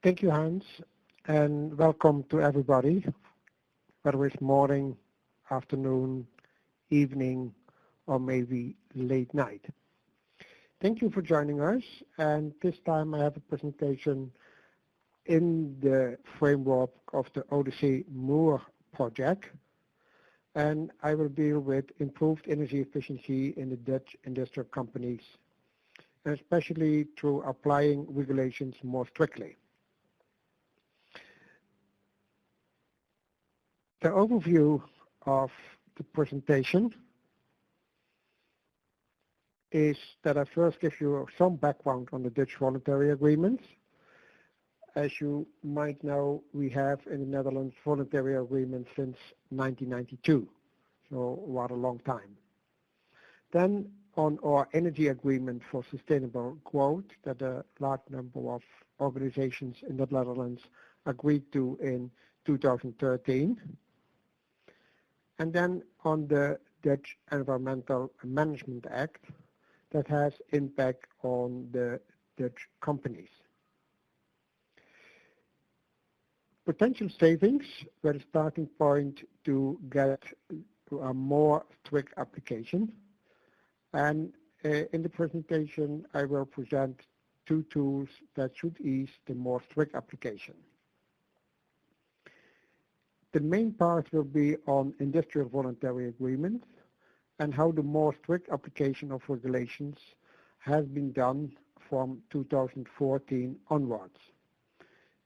Thank you, Hans, and welcome to everybody, whether it's morning, afternoon, evening, or maybe late night. Thank you for joining us, and this time I have a presentation in the framework of the Odyssey Moore project, and I will deal with improved energy efficiency in the Dutch industrial companies, and especially through applying regulations more strictly. The overview of the presentation is that I first give you some background on the Dutch voluntary agreements. As you might know, we have in the Netherlands voluntary agreements since 1992, so rather a long time. Then on our energy agreement for sustainable growth that a large number of organizations in the Netherlands agreed to in 2013. And then on the Dutch Environmental Management Act that has impact on the Dutch companies. Potential savings were the starting point to get to a more strict application. And in the presentation, I will present two tools that should ease the more strict application. The main part will be on industrial voluntary agreements and how the more strict application of regulations has been done from 2014 onwards.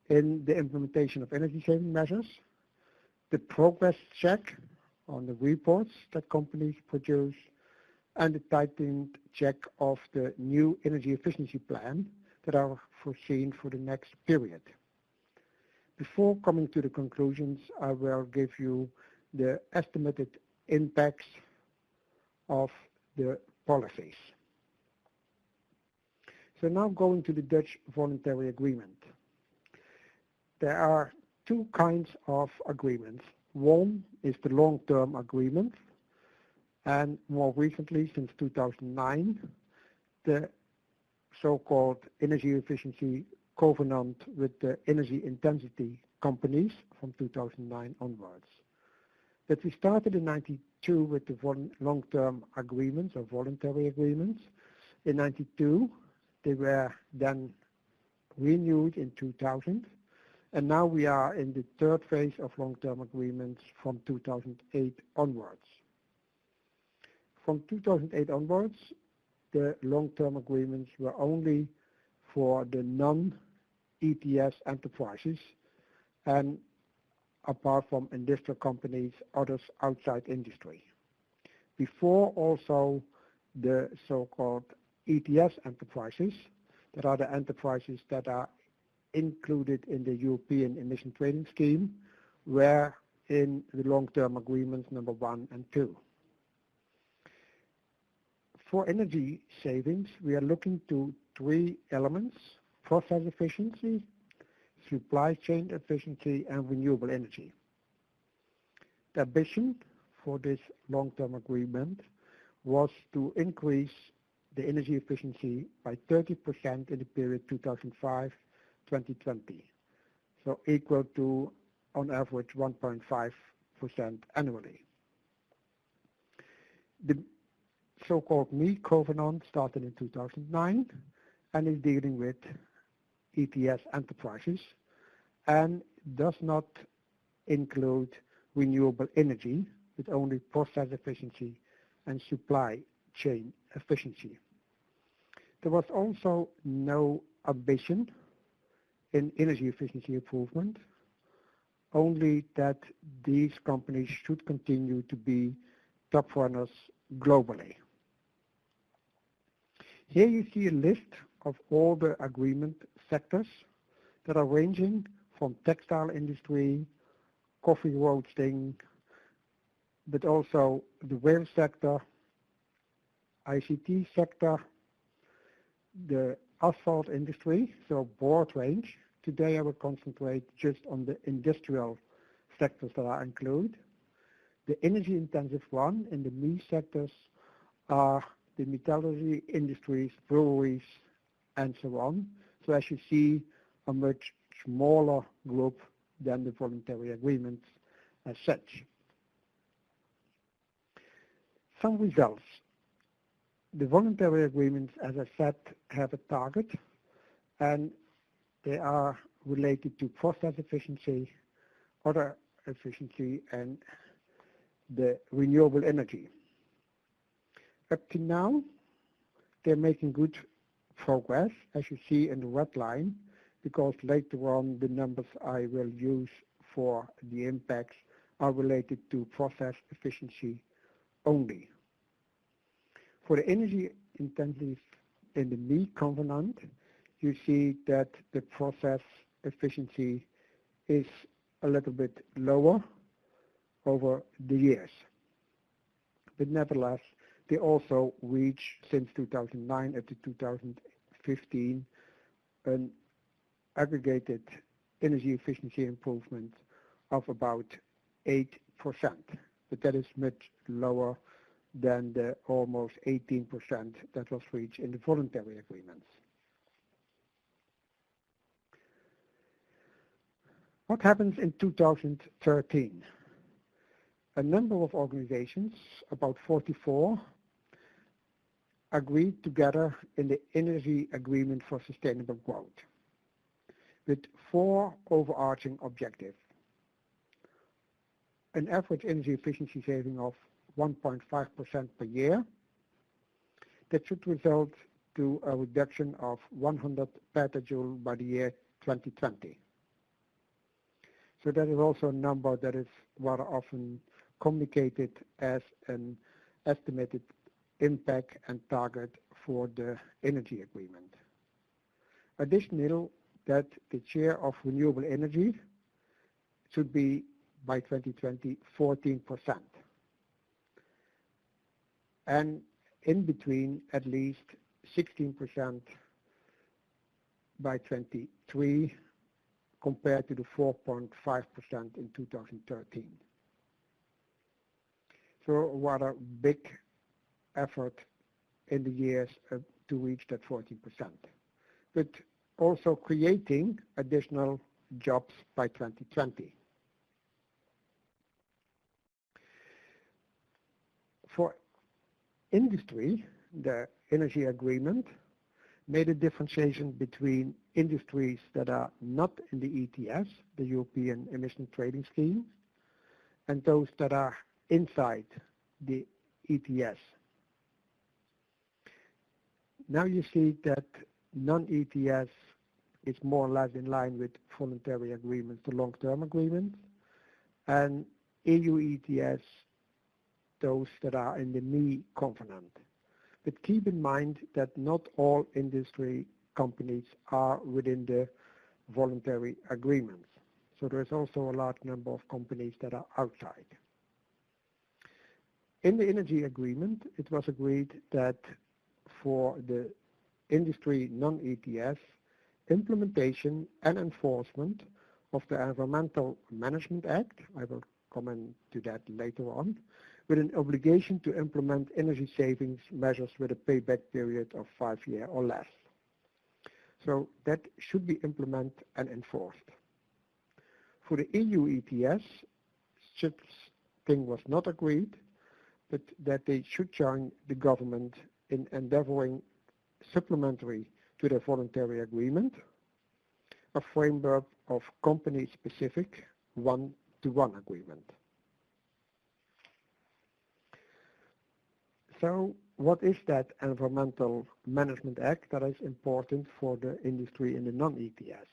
In the implementation of energy saving measures, the progress check on the reports that companies produce, and the tightened check of the new energy efficiency plan that are foreseen for the next period. Before coming to the conclusions, I will give you the estimated impacts of the policies. So now going to the Dutch voluntary agreement. There are two kinds of agreements. One is the long-term agreement, and more recently, since 2009, the so-called energy efficiency covenant with the energy intensity companies from 2009 onwards. That we started in 92 with the long-term agreements or voluntary agreements. In 92, they were then renewed in 2000, and now we are in the third phase of long-term agreements from 2008 onwards. From 2008 onwards, the long-term agreements were only for the non-ETS enterprises and apart from industrial companies, others outside industry. Before also the so-called ETS enterprises, that are the enterprises that are included in the European Emission Trading Scheme, were in the long-term agreements number 1 and 2. For energy savings, we are looking to 3 elements: process efficiency, supply chain efficiency, and renewable energy. The ambition for this long-term agreement was to increase the energy efficiency by 30% in the period 2005-2020, so equal to, on average, 1.5% annually. The so-called ME covenant started in 2009 and is dealing with ETS enterprises and does not include renewable energy, with only process efficiency and supply chain efficiency. There was also no ambition in energy efficiency improvement, only that these companies should continue to be top runners globally. Here you see a list of all the agreement sectors that are ranging from textile industry, coffee roasting, but also the rail sector, ICT sector, the asphalt industry, so broad range. Today I will concentrate just on the industrial sectors that are included. The energy intensive one in the ME sectors are the metallurgy industries, breweries, and so on. So as you see, a much smaller group than the voluntary agreements as such. Some results. The voluntary agreements, as I said, have a target, and they are related to process efficiency, water efficiency, and the renewable energy. Up to now, they're making good progress, as you see in the red line, because later on the numbers I will use for the impacts are related to process efficiency only. For the energy intensive in the me covenant, you see that the process efficiency is a little bit lower over the years. But nevertheless, they also reach, since 2009 up to 2015, an aggregated energy efficiency improvement of about 8%. But that is much lower than the almost 18% that was reached in the voluntary agreements. What happens in 2013? A number of organizations, about 44, agreed together in the Energy Agreement for Sustainable Growth with 4 overarching objectives. An average energy efficiency saving of 1.5% per year. That should result to a reduction of 100 petajoule by the year 2020. So that is also a number that is rather often communicated as an estimated impact and target for the energy agreement. Additionally, that the share of renewable energy should be by 2020 14%. And in between at least 16% by 23 compared to the 4.5% in 2013. So a rather big effort in the years to reach that 14%. But also creating additional jobs by 2020. For industry, the energy agreement made a differentiation between industries that are not in the ETS, the European Emission Trading Scheme, and those that are inside the ETS. Now you see that non-ETS is more or less in line with voluntary agreements, the long-term agreements, and EU ETS, those that are in the me covenant. But keep in mind that not all industry companies are within the voluntary agreements. So there's also a large number of companies that are outside. In the energy agreement, it was agreed that for the industry non-ETS, implementation and enforcement of the Environmental Management Act, I will comment to that later on, with an obligation to implement energy savings measures with a payback period of 5 years or less. So that should be implemented and enforced. For the EU ETS, such thing was not agreed, but that they should join the government in endeavoring supplementary to the voluntary agreement, a framework of company-specific one-to-one agreement. So what is that Environmental Management Act that is important for the industry in the non-ETS?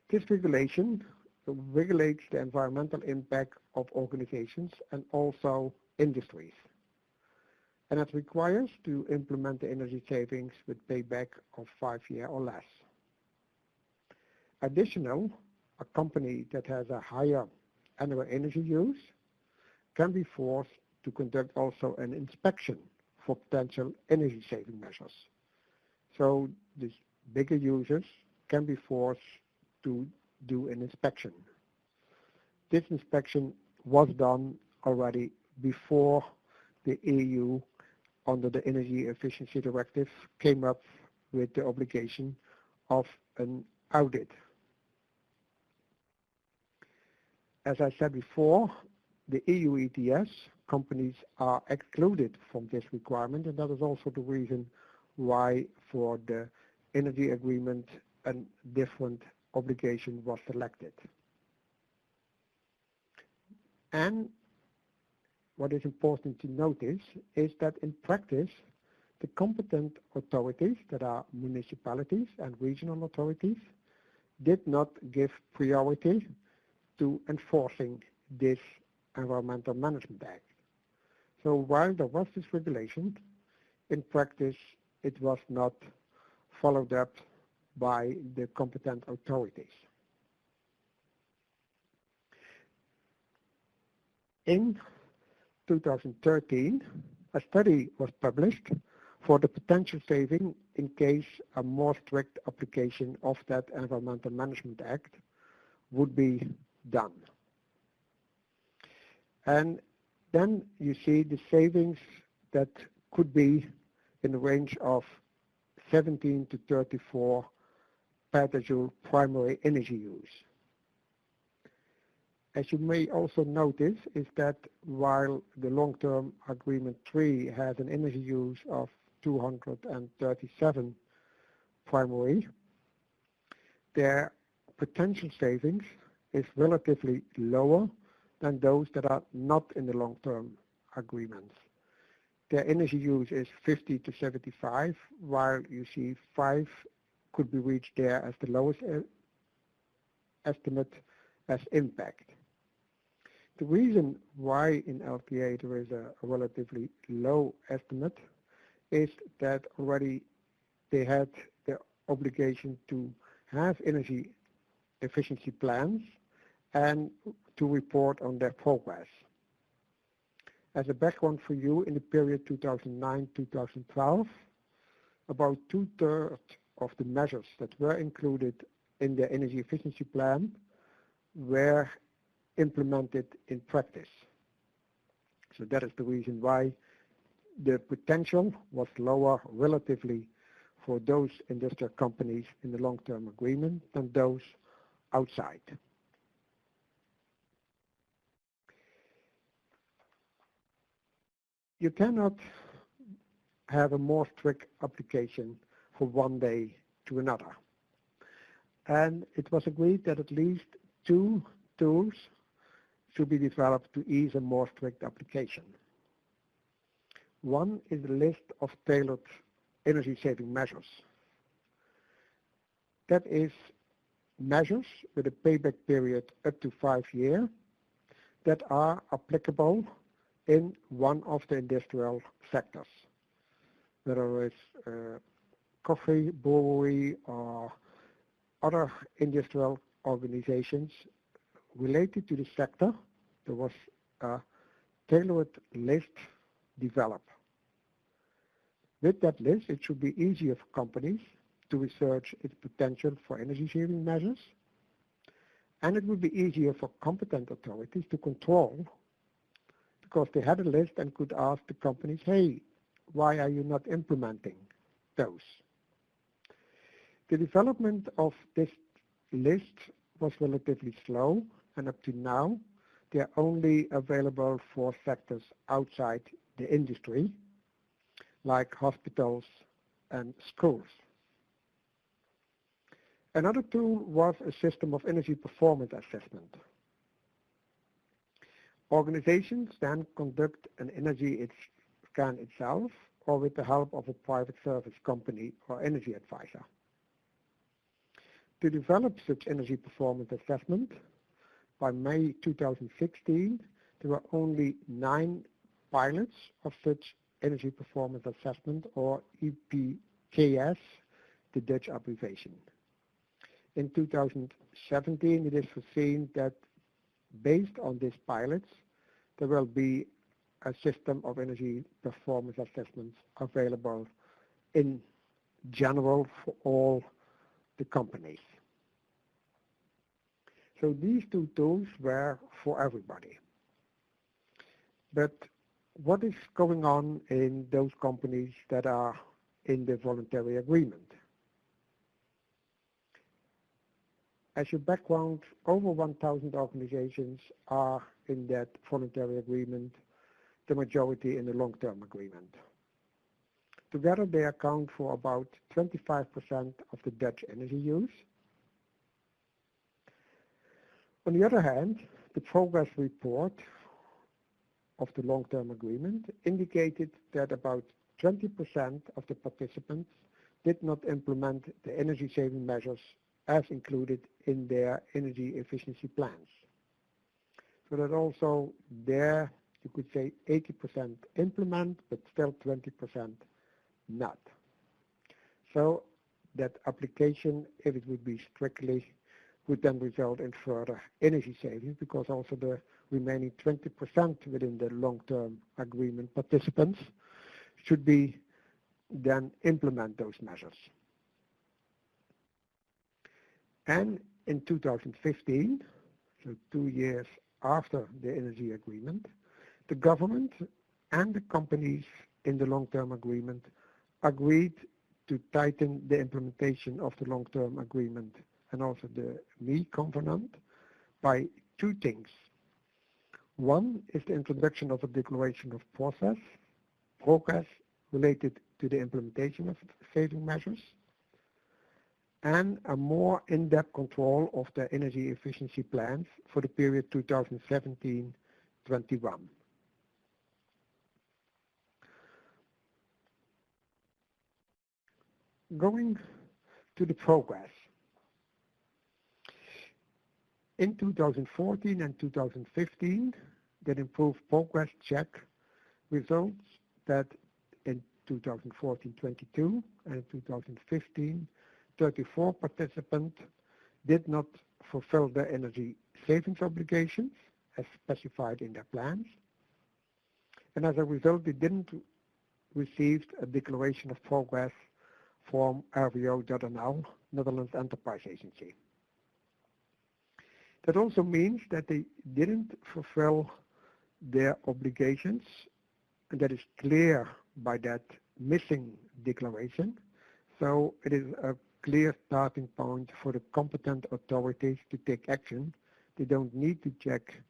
This regulation regulates the environmental impact of organizations and also industries. And it requires to implement the energy savings with payback of 5 years or less. Additional, a company that has a higher annual energy use can be forced to conduct also an inspection for potential energy saving measures. So these bigger users can be forced to do an inspection. This inspection was done already before the EU, under the Energy Efficiency Directive, came up with the obligation of an audit. As I said before, the EU ETS companies are excluded from this requirement, and that is also the reason why for the energy agreement a different obligation was selected. And what is important to notice is that in practice, the competent authorities, that are municipalities and regional authorities, did not give priority to enforcing this Environmental Management Act. So while there was this regulation, in practice it was not followed up by the competent authorities. In 2013, a study was published for the potential saving in case a more strict application of that Environmental Management Act would be done. And then you see the savings that could be in the range of 17 to 34 petajoule primary energy use. As you may also notice is that while the long-term agreement 3 has an energy use of 237 primary, their potential savings is relatively lower than those that are not in the long-term agreements. Their energy use is 50 to 75, while you see 5 could be reached there as the lowest estimate as impact. The reason why in LPA there is a relatively low estimate is that already they had the obligation to have energy efficiency plans and to report on their progress. As a background for you, in the period 2009-2012, about 2/3 of the measures that were included in the energy efficiency plan were implemented in practice. So that is the reason why the potential was lower relatively for those industrial companies in the long-term agreement than those outside. You cannot have a more strict application from one day to another. And it was agreed that at least 2 tools should be developed to ease a more strict application. One is the list of tailored energy-saving measures. That is measures with a payback period up to 5 years that are applicable in one of the industrial sectors, whether it's coffee, brewery, or other industrial organizations related to the sector. There was a tailored list developed. With that list, it should be easier for companies to research its potential for energy-saving measures, and it would be easier for competent authorities to control, because they had a list and could ask the companies, hey, why are you not implementing those? The development of this list was relatively slow, and up to now, they are only available for sectors outside the industry, like hospitals and schools. Another tool was a system of energy performance assessment. Organizations then conduct an energy scan itself or with the help of a private service company or energy advisor. To develop such energy performance assessment, by May 2016, there were only 9 pilots of such energy performance assessment, or EPKS, the Dutch abbreviation. In 2017, it is foreseen that based on these pilots, there will be a system of energy performance assessments available in general for all the companies. So these 2 tools were for everybody. But what is going on in those companies that are in the voluntary agreement? as your background, over 1,000 organizations are in that voluntary agreement, the majority in the long-term agreement. Together they account for about 25% of the Dutch energy use. On the other hand, the progress report of the long-term agreement indicated that about 20% of the participants did not implement the energy-saving measures as included in their energy efficiency plans. So that also there, you could say 80% implement, but still 20% not. So that application, if it would be strictly, would then result in further energy savings because also the remaining 20% within the long-term agreement participants should be then implement those measures. And in 2015, so 2 years after the energy agreement, the government and the companies in the long-term agreement agreed to tighten the implementation of the long-term agreement and also the ME covenant by two things. One is the introduction of a declaration of progress related to the implementation of saving measures, and a more in-depth control of the energy efficiency plans for the period 2017-21. Going to the progress. In 2014 and 2015, that improved progress check results that in 2014, 22 and in 2015, 34 participants did not fulfill their energy savings obligations as specified in their plans. And as a result, they didn't receive a declaration of progress from RWO.nl, Netherlands Enterprise Agency. That also means that they didn't fulfill their obligations, and that is clear by that missing declaration. So it is a clear starting point for the competent authorities to take action. They don't need to check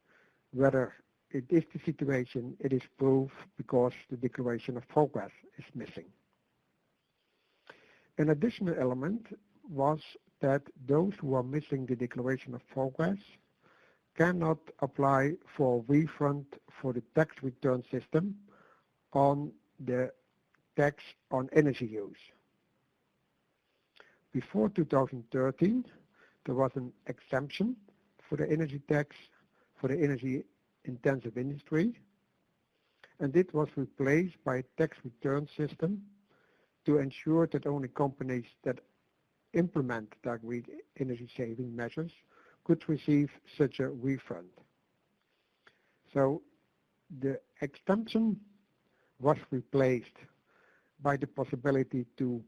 whether it is the situation, it is proof because the declaration of progress is missing. An additional element was that those who are missing the declaration of progress cannot apply for a refund for the tax return system on the tax on energy use. Before 2013, there was an exemption for the energy tax for the energy intensive industry, and it was replaced by a tax return system to ensure that only companies that implement the agreed energy saving measures could receive such a refund. So the exemption was replaced by the possibility to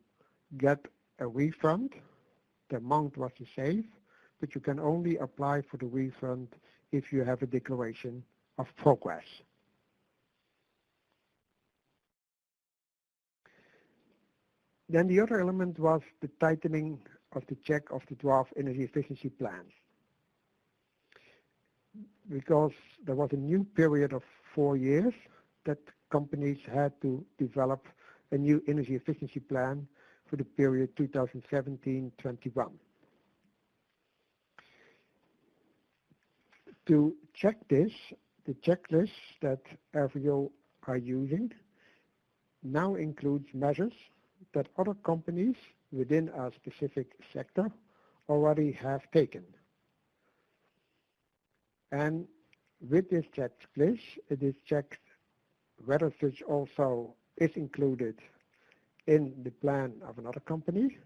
get a refund. The amount was the same, but you can only apply for the refund if you have a declaration of progress. Then the other element was the tightening of the check of the draft energy efficiency plans. Because there was a new period of 4 years that companies had to develop a new energy efficiency plan for the period 2017-21. To check this, the checklist that RVO are using now includes measures that other companies within a specific sector already have taken. And with this checklist, it is checked whether such also is included in the plan of another company.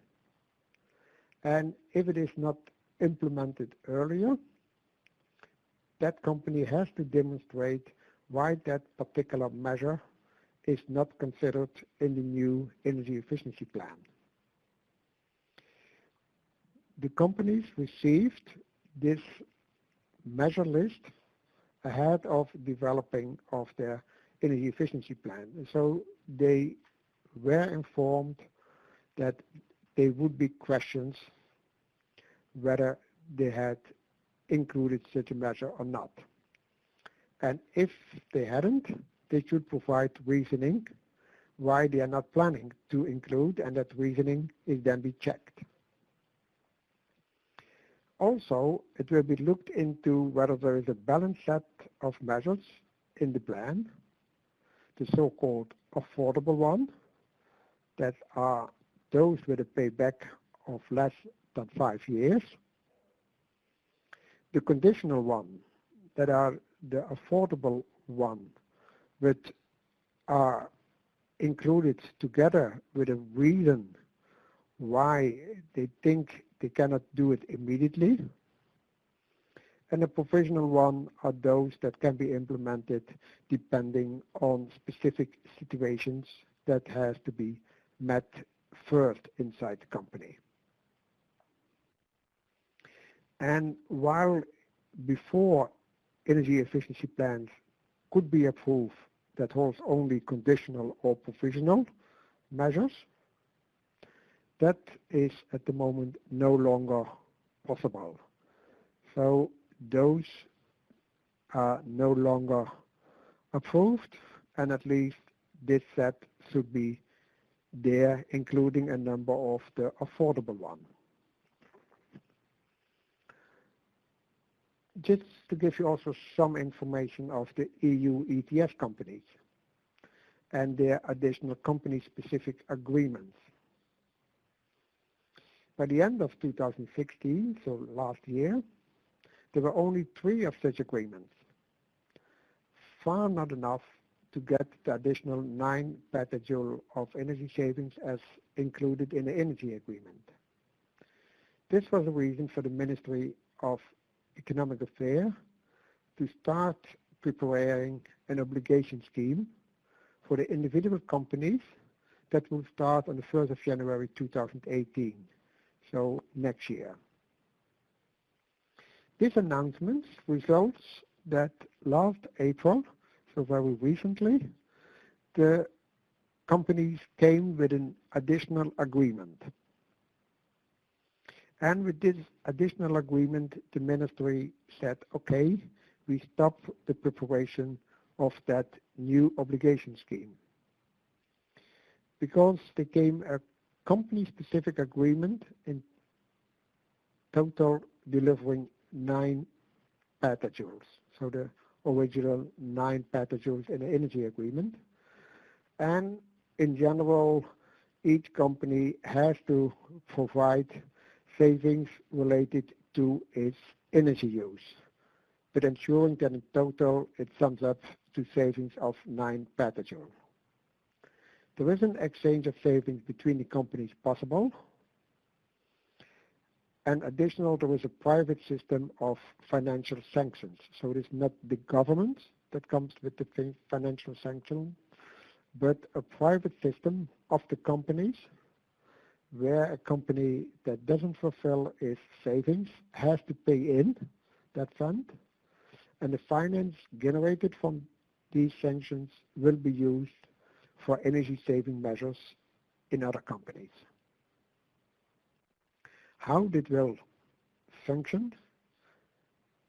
And if it is not implemented earlier, that company has to demonstrate why that particular measure is not considered in the new energy efficiency plan. The companies received this measure list ahead of developing of their energy efficiency plan. And so they were informed that there would be questions whether they had included such a measure or not. And if they hadn't, they should provide reasoning why they are not planning to include, and that reasoning is then be checked. Also, it will be looked into whether there is a balanced set of measures in the plan, the so-called affordable one, that are those with a payback of less than 5 years, the conditional one, that are the affordable one, which are included together with a reason why they think they cannot do it immediately. And the provisional one are those that can be implemented depending on specific situations that has to be met first inside the company. And while before energy efficiency plans could be approved that holds only conditional or provisional measures, that is at the moment no longer possible. So those are no longer approved, and at least this set should be there, including a number of the affordable one. Just to give you also some information of the EU ETS companies and their additional company-specific agreements. By the end of 2016, so last year, there were only 3 of such agreements. Far not enough to get the additional 9 petajoule of energy savings as included in the energy agreement. This was the reason for the Ministry of Economic Affairs to start preparing an obligation scheme for the individual companies that will start on the 1st of January 2018, so next year. This announcement results that last April, so very recently, the companies came with an additional agreement. And with this additional agreement, the ministry said, okay, we stop the preparation of that new obligation scheme. Because there came a company-specific agreement in total delivering 9 petajoules, so the original 9 petajoules in the energy agreement. And in general, each company has to provide savings related to its energy use, but ensuring that in total it sums up to savings of 9 petajoules. There is an exchange of savings between the companies possible, and additional there is a private system of financial sanctions. So it is not the government that comes with the financial sanction, but a private system of the companies where a company that doesn't fulfill its savings has to pay in that fund, and the finance generated from these sanctions will be used for energy saving measures in other companies. How that will function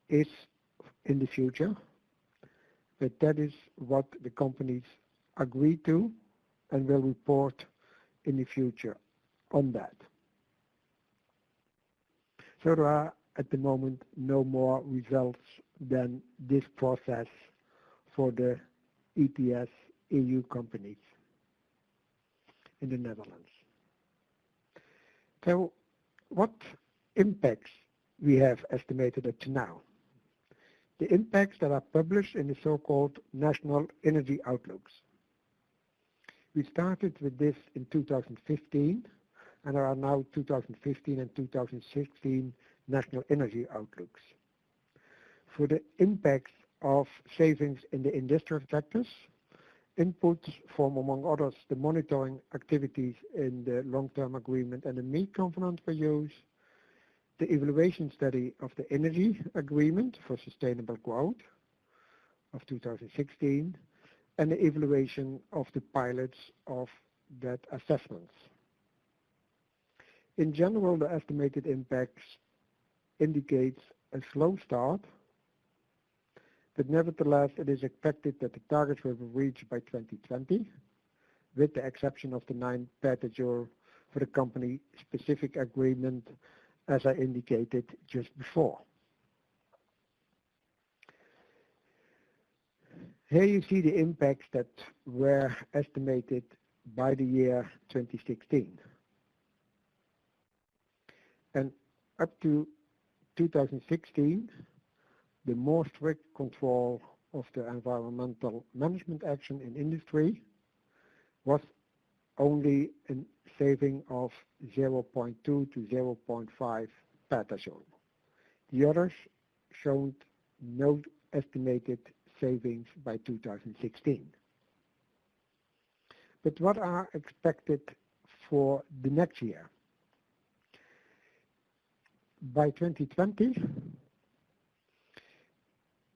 is in the future, but that is what the companies agree to and will report in the future on that. So there are at the moment no more results than this process for the ETS EU companies in the Netherlands. So what impacts we have estimated up to now? The impacts that are published in the so-called National Energy Outlooks. We started with this in 2015, and there are now 2015 and 2016 National Energy Outlooks. For the impacts of savings in the industrial sectors, inputs from, among others, the monitoring activities in the long-term agreement and the meat covenant for use, the evaluation study of the energy agreement for sustainable growth of 2016, and the evaluation of the pilots of that assessments. In general, the estimated impacts indicates a slow start, but nevertheless it is expected that the targets will be reached by 2020, with the exception of the 9 petajoule for the company-specific agreement, as I indicated just before. Here you see the impacts that were estimated by the year 2016. And up to 2016, the more strict control of the environmental management action in industry was only a saving of 0.2 to 0.5 petajoule. The others showed no estimated savings by 2016. But what are expected for the next year? By 2020,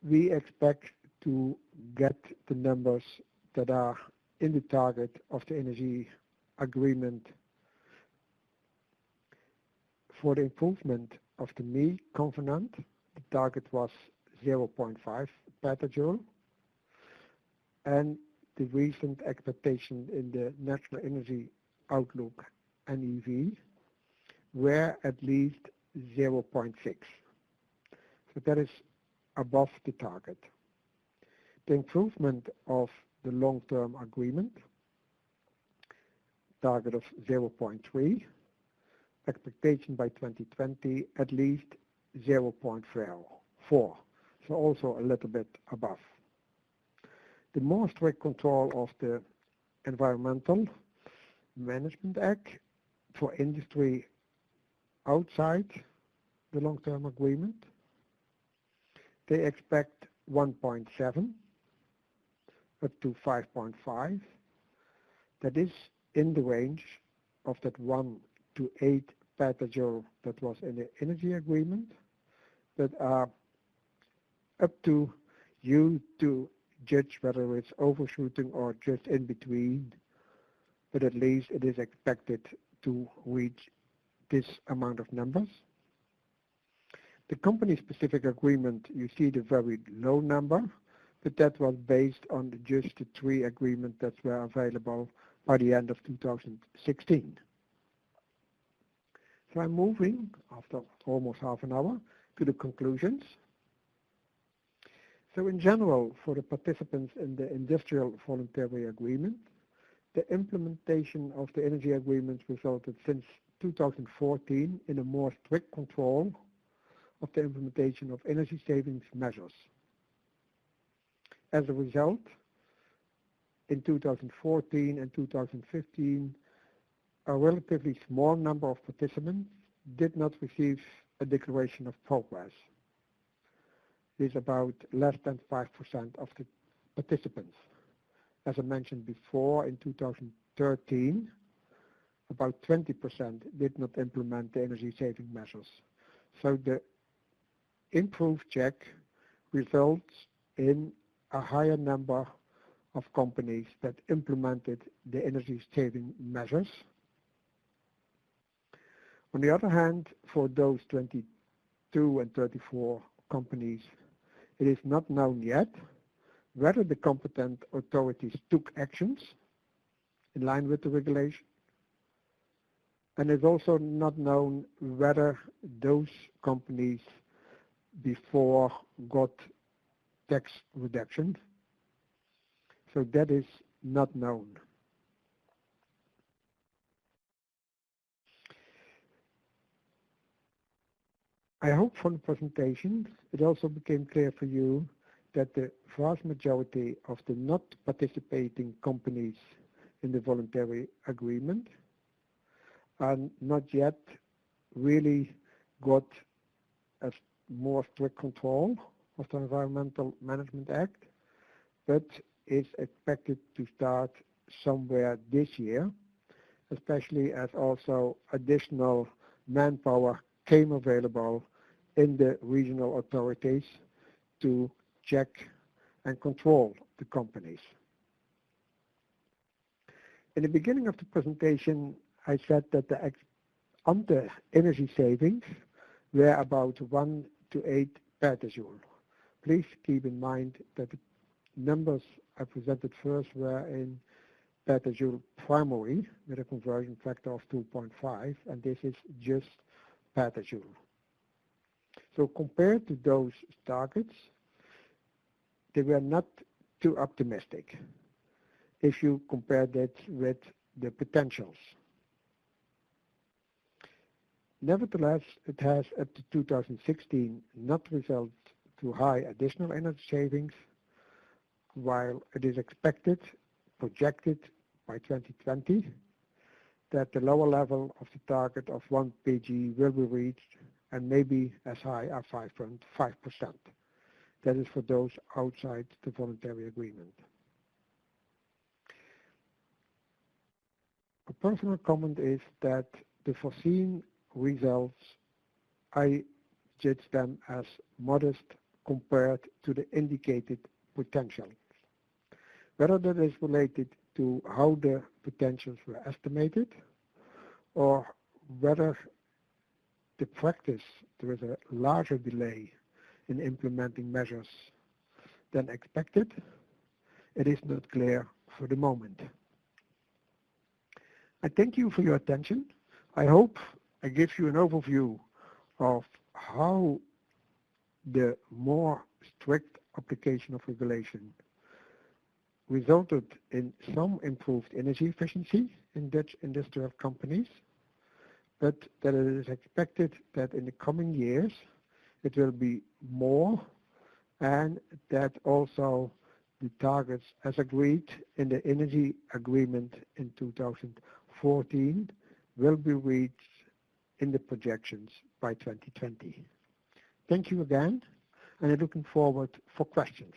we expect to get the numbers that are in the target of the energy agreement for the improvement of the ME covenant. The target was 0.5 petajoule, and the recent expectation in the National Energy Outlook NEV were at least 0.6. So that is above the target. The improvement of the long-term agreement, target of 0.3, expectation by 2020 at least 0.4, so also a little bit above. The more strict control of the Environmental Management Act for industry outside the long-term agreement, they expect 1.7 up to 5.5. That is in the range of that 1 to 8 petajoule that was in the energy agreement, but are up to you to judge whether it's overshooting or just in between, but at least it is expected to reach this amount of numbers. The company-specific agreement, you see the very low number, but that was based on just the 3 agreements that were available by the end of 2016. So I'm moving, after almost half an hour, to the conclusions. So in general, for the participants in the industrial voluntary agreement, the implementation of the energy agreement resulted since 2014 in a more strict control of the implementation of energy savings measures. As a result, in 2014 and 2015, a relatively small number of participants did not receive a declaration of progress. It is about less than 5% of the participants. As I mentioned before, in 2013, about 20% did not implement the energy saving measures. So the improved check results in a higher number of companies that implemented the energy saving measures. On the other hand, for those 22 and 34 companies, it is not known yet whether the competent authorities took actions in line with the regulation, and it's also not known whether those companies before got tax reduction. So that is not known. I hope from the presentation it also became clear for you that the vast majority of the not participating companies in the voluntary agreement are not yet really got a more strict control of the Environmental Management Act, but is expected to start somewhere this year, especially as also additional manpower came available in the regional authorities to check and control the companies. In the beginning of the presentation, I said that the energy savings were about 1 to 8 petajoule. Please keep in mind that the numbers I presented first were in petajoule primary with a conversion factor of 2.5, and this is just petajoule. So compared to those targets, they were not too optimistic if you compare that with the potentials. Nevertheless, it has up to 2016 not resulted to high additional energy savings, while it is projected by 2020 that the lower level of the target of 1 pg will be reached and maybe as high as 5.5%. That is for those outside the voluntary agreement. A personal comment is that the foreseen results, I judge them as modest compared to the indicated potential. Whether that is related to how the potentials were estimated or whether the practice there is a larger delay in implementing measures than expected, it is not clear for the moment. I thank you for your attention. I hope I give you an overview of how the more strict application of regulation resulted in some improved energy efficiency in Dutch industrial companies, but that it is expected that in the coming years it will be more, and that also the targets as agreed in the energy agreement in 2014 will be reached in the projections by 2020. Thank you again, and I'm looking forward for questions.